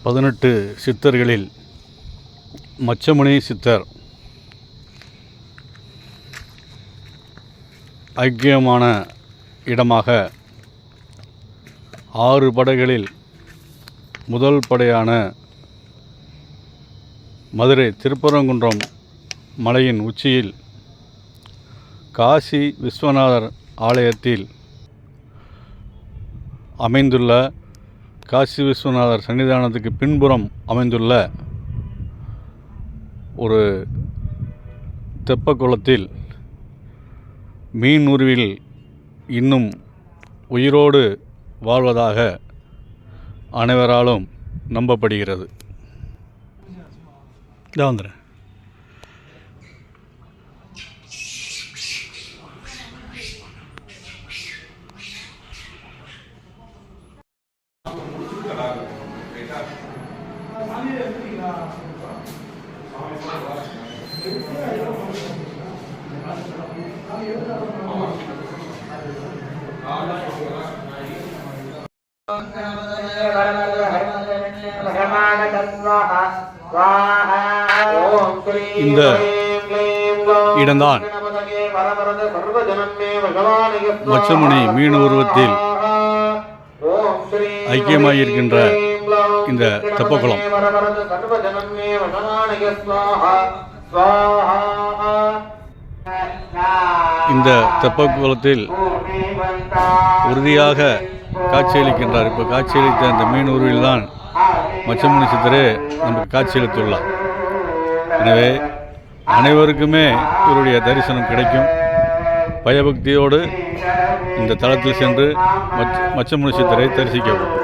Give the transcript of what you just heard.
18 சித்தர்களில் மச்சமுனி சித்தர் ஐக்கியமான இடமாக 6 படைகளில் முதல் படையான மதுரை திருப்பரங்குன்றம் மலையின் உச்சியில் காசி விஸ்வநாதர் ஆலயத்தில் அமைந்துள்ள காசி விஸ்வநாதர் சன்னிதானத்துக்கு பின்புறம் அமைந்துள்ள ஒரு தெப்பக்குளத்தில் மீன் உருவில் இன்னும் உயிரோடு வாழ்வதாக அனைவராலும் நம்பப்படுகிறது. வந்துடுறேன். இந்த இடம்தான் மச்சமுனி மீன் உருவத்தில் ஐக்கியமாகியிருக்கின்ற இந்த தெப்பக்குளம். இந்த தெப்பக்குளத்தில் உறுதியாக காட்சியளிக்கின்றார். இப்போ காட்சியளித்த இந்த மீன் உருவில்தான் மச்சமுனி சித்தரே நமக்கு காட்சியளித்துள்ளார். எனவே அனைவருக்குமே இவருடைய தரிசனம் கிடைக்கும். பயபக்தியோடு இந்த தலத்தில் சென்று மச்சமுனி சித்தரை தரிசிக்கவும்.